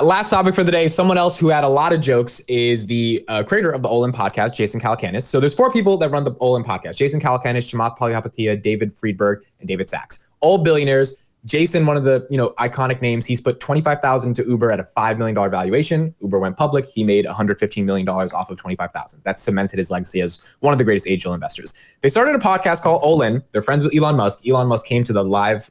Last topic for the day, someone else who had a lot of jokes is the creator of the Olin podcast, Jason Calacanis. So there's 4 people that run the Olin podcast: Jason Calacanis, Chamath Palihapitiya, David Friedberg, and David Sachs. All billionaires. Jason, one of the iconic names, he's put $25,000 to Uber at a $5 million valuation. Uber went public. He made $115 million off of $25,000. That cemented his legacy as one of the greatest angel investors. They started a podcast called Olin. They're friends with Elon Musk. Elon Musk came to the live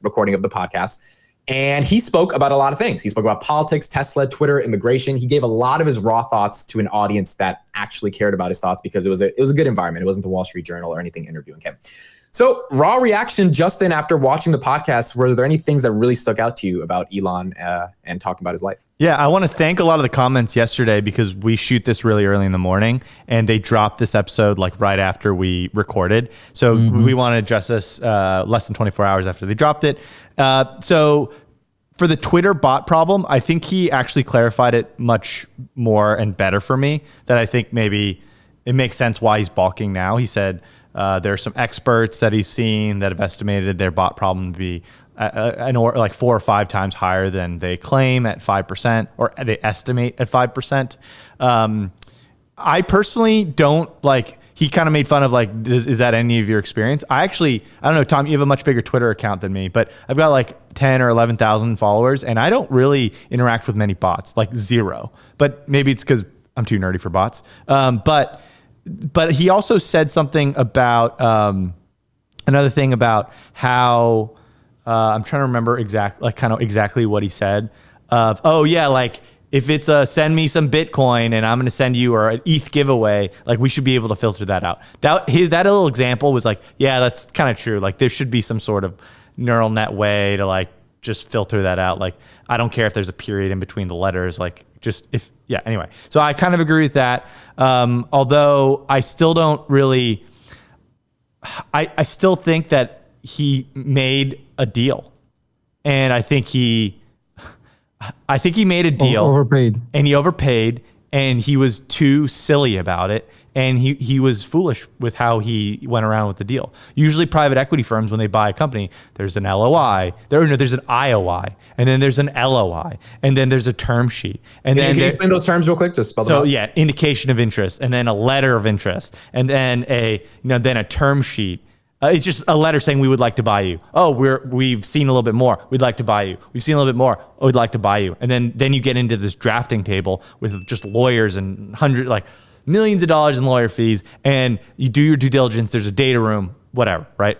recording of the podcast. And he spoke about a lot of things. He spoke about politics, Tesla, Twitter, immigration. He gave a lot of his raw thoughts to an audience that actually cared about his thoughts because it was a good environment. It wasn't the Wall Street Journal or anything interviewing him. So raw reaction, Justin, after watching the podcast, were there any things that really stuck out to you about Elon and talking about his life? Yeah, I want to thank a lot of the comments yesterday because we shoot this really early in the morning and they dropped this episode like right after we recorded. So we want to address this less than 24 hours after they dropped it. So for the Twitter bot problem, I think he actually clarified it much more and better for me, that I think maybe it makes sense why he's balking now. He said there are some experts that he's seen that have estimated their bot problem to be like 4 or 5 times higher than they claim at 5%, or they estimate at 5%. I personally don't like. He kind of made fun of like, is that any of your experience? I don't know, Tom, you have a much bigger Twitter account than me, but I've got like 10 or 11,000 followers and I don't really interact with many bots, like 0. But maybe it's because I'm too nerdy for bots. But he also said something about another thing about how I'm trying to remember exactly what he said. If it's a send me some Bitcoin and I'm going to send you or an ETH giveaway, like we should be able to filter that out. That little example was like, yeah, that's kind of true. Like there should be some sort of neural net way to like just filter that out. Like I don't care if there's a period in between the letters. Like anyway. So I kind of agree with that. Although I still don't really, I still think that he made a deal, and I think he made a deal. And he overpaid, and he was too silly about it. And he was foolish with how he went around with the deal. Usually private equity firms, when they buy a company, there's an LOI, there's an IOI, and then there's an LOI, and then there's a term sheet. And can you explain those terms real quick? Just spell them out. So yeah, indication of interest, and then a letter of interest, and then then a term sheet. It's just a letter saying we would like to buy you. Oh, we've seen a little bit more. We'd like to buy you. We've seen a little bit more. Oh, we'd like to buy you. And then you get into this drafting table with just lawyers and millions of dollars in lawyer fees, and you do your due diligence. There's a data room, whatever, right?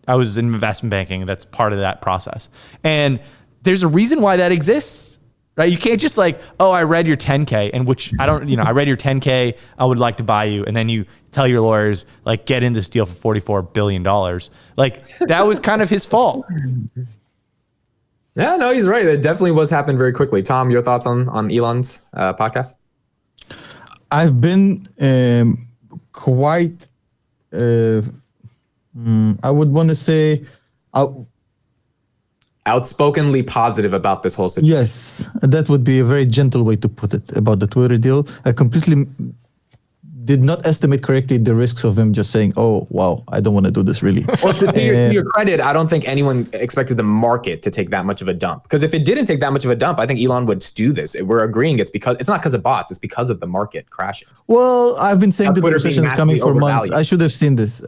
I was in investment banking. That's part of that process. And there's a reason why that exists, right? You can't just like, oh, I read your 10K, and which I don't, I read your 10K. I would like to buy you. And then you tell your lawyers, like, get in this deal for $44 billion. Like, that was kind of his fault. Yeah, no, he's right. It definitely was happened very quickly. Tom, your thoughts on Elon's podcast? I've been quite, I would want to say, outspokenly positive about this whole situation. Yes, that would be a very gentle way to put it about the Twitter deal. I completely did not estimate correctly the risks of him just saying, oh, wow, I don't want to do this really. Well, to your credit, I don't think anyone expected the market to take that much of a dump. Because if it didn't take that much of a dump, I think Elon would do this. We're agreeing it's not because of bots, it's because of the market crashing. Well, I've been saying that the recession is coming for months. I should have seen this.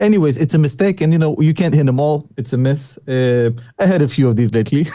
Anyways, it's a mistake, and you can't hit them all. It's a miss. I had a few of these lately.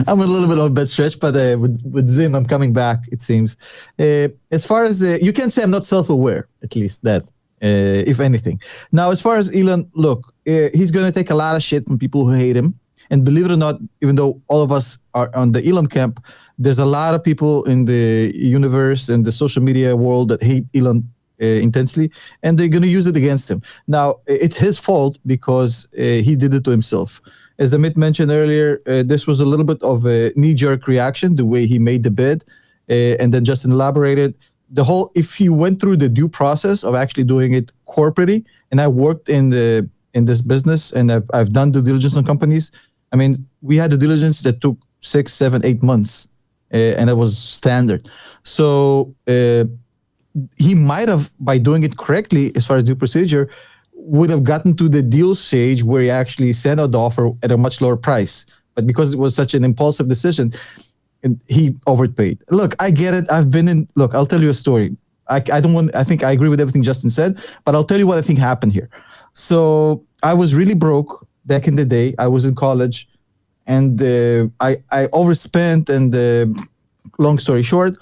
I'm a little bit of a bad stretch, but with Zim, I'm coming back, it seems. As far as you can say I'm not self-aware, at least that, if anything. Now, as far as Elon, look, he's going to take a lot of shit from people who hate him. And believe it or not, even though all of us are on the Elon camp, there's a lot of people in the universe and the social media world that hate Elon intensely, and they're going to use it against him. Now, it's his fault because he did it to himself. As Amit mentioned earlier, this was a little bit of a knee-jerk reaction, the way he made the bid, and then Justin elaborated. If he went through the due process of actually doing it corporately, and I worked in this business, and I've done due diligence on companies. I mean, we had due diligence that took 6, 7, 8 months, and it was standard. So he might have, by doing it correctly, as far as due procedure, would have gotten to the deal stage where he actually sent out the offer at a much lower price. but because it was such an impulsive decision, he overpaid. Look, I get it. Look, I'll tell you a story. I think I agree with everything Justin said, but I'll tell you what I think happened here. So I was really broke back in the day. I was in college, and I overspent. And long story short,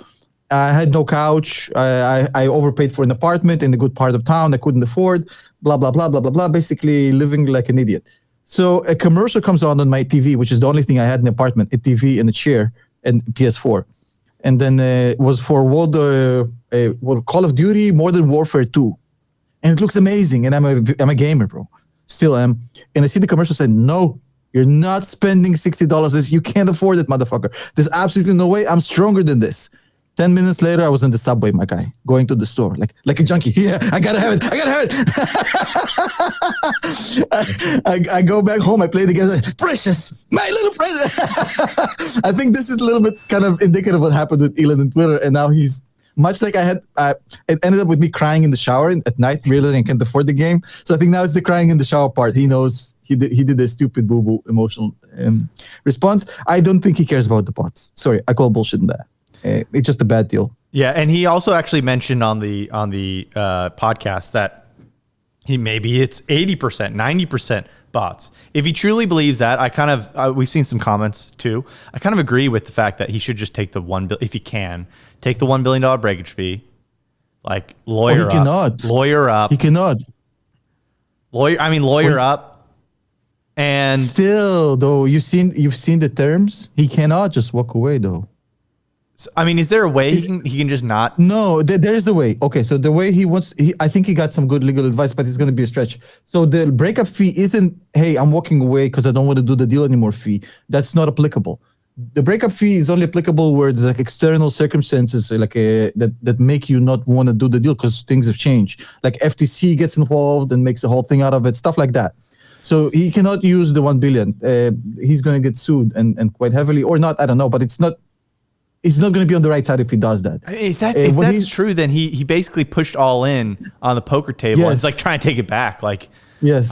I had no couch. I overpaid for an apartment in a good part of town I couldn't afford. Blah blah blah blah blah blah. Basically, living like an idiot. So a commercial comes on my TV, which is the only thing I had in the apartment: a TV and a chair and PS4. And then it was for Call of Duty Modern Warfare 2. And it looks amazing. And I'm a gamer, bro. Still am. And I see the commercial said, no, you're not spending $60. You can't afford it, motherfucker. There's absolutely no way. I'm stronger than this. 10 minutes later, I was in the subway, my guy, going to the store like a junkie. Yeah, I gotta have it. I go back home. I play the game. Like, precious, my little precious. I think this is a little bit kind of indicative of what happened with Elon and Twitter. And now he's much like I had. It ended up with me crying in the shower at night, realizing I can't afford the game. So I think now it's the crying in the shower part. He knows he did a stupid boo-boo emotional response. I don't think he cares about the bots. Sorry, I call bullshit in that. It's just a bad deal. Yeah, and he also actually mentioned on the podcast that maybe it's 80%, 90% bots. If he truly believes that, we've seen some comments too. I kind of agree with the fact that he should just take the if he can take the $1 billion breakage fee, like lawyer up. He cannot. Lawyer up. And still, though, you've seen the terms. He cannot just walk away, though. I mean, is there a way he can just not? No, there is a way. Okay, so the way I think he got some good legal advice, but it's going to be a stretch. So the breakup fee isn't, hey, I'm walking away because I don't want to do the deal anymore fee. That's not applicable. The breakup fee is only applicable where there's like external circumstances like that make you not want to do the deal because things have changed. Like FTC gets involved and makes a whole thing out of it, stuff like that. So he cannot use the $1 billion. He's going to get sued and quite heavily, or not, I don't know, but it's not going to be on the right side if he does that. I mean, if that's true, then he basically pushed all in on the poker table. Yes. It's like trying to take it back. Like, yes.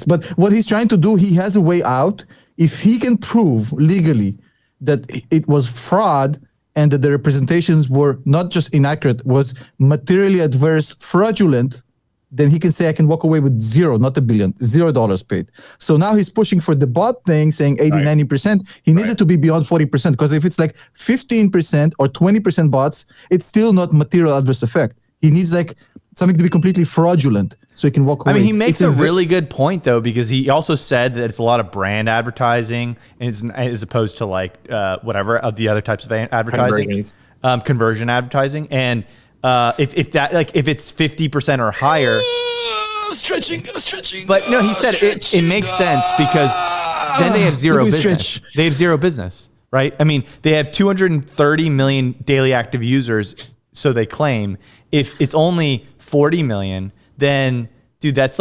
But what he's trying to do, he has a way out. If he can prove legally that it was fraud and that the representations were not just inaccurate, was materially adverse, fraudulent, then he can say, I can walk away with zero, not $1 billion, $0 paid. So now he's pushing for the bot thing, saying 80, 90%. He needs it to be beyond 40%, because if it's like 15% or 20% bots, it's still not material adverse effect. He needs like something to be completely fraudulent so he can walk away. I mean, he makes a really good point, though, because he also said that it's a lot of brand advertising as opposed to like whatever of the other types of advertising, conversion advertising. And if it's 50% or higher, I'm stretching. But no, he said it makes sense because then they have zero business. They have zero business, right? I mean, they have 230 million daily active users, so they claim. If it's only 40 million, then dude, that's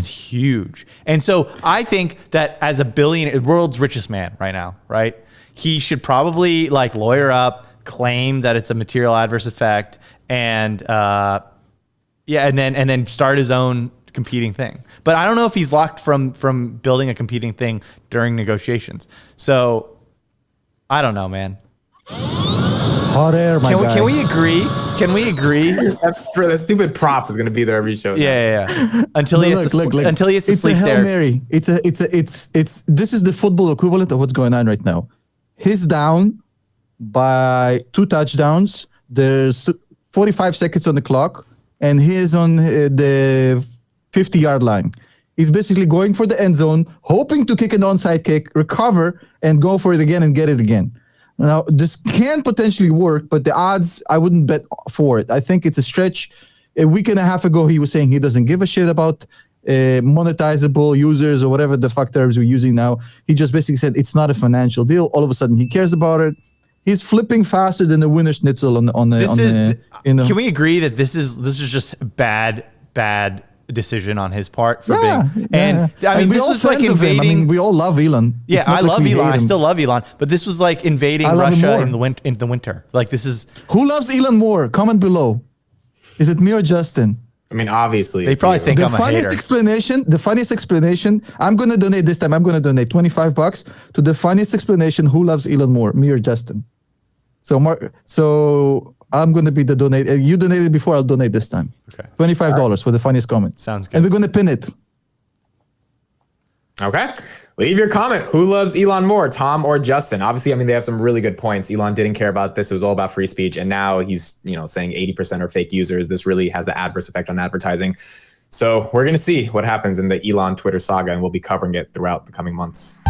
huge. And so I think that as a billionaire, world's richest man right now, right? He should probably like lawyer up, claim that it's a material adverse effect, and and then start his own competing thing. But I don't know if he's locked from building a competing thing during negotiations. So I don't know, man. Hot air, my guy. Can we agree? Can we agree? For the stupid prop is going to be there every show. Yeah. Until he has to sleep there. It's a Hail Mary. This is the football equivalent of what's going on right now. He's down by 2 touchdowns. There's 45 seconds on the clock, and he's on the 50-yard line. He's basically going for the end zone, hoping to kick an onside kick, recover, and go for it again and get it again. Now, this can potentially work, but the odds, I wouldn't bet for it. I think it's a stretch. A week and a half ago, he was saying he doesn't give a shit about monetizable users or whatever the fuck terms we're using now. He just basically said it's not a financial deal. All of a sudden, he cares about it. He's flipping faster than the winner schnitzel Can we agree that this is just bad decision on his part for being? And I mean, this was like invading. I mean, we all love Elon. Yeah, I love Elon. I still love Elon, but this was like invading Russia in the winter. Like this is. Who loves Elon more? Comment below. Is it me or Justin? I mean, obviously, they probably think the I'm a funniest hater. explanation. The funniest explanation. I'm gonna donate this time. I'm gonna donate $25 to the funniest explanation. Who loves Elon more, me or Justin? So I'm gonna be the donate. You donated before. I'll donate this time. Okay. $25 for the funniest comment. Sounds good. And we're gonna pin it. Okay. Leave your comment. Who loves Elon more, Tom or Justin? Obviously, I mean, they have some really good points. Elon didn't care about this. It was all about free speech. And now he's, saying 80% are fake users. This really has an adverse effect on advertising. So we're going to see what happens in the Elon Twitter saga, and we'll be covering it throughout the coming months.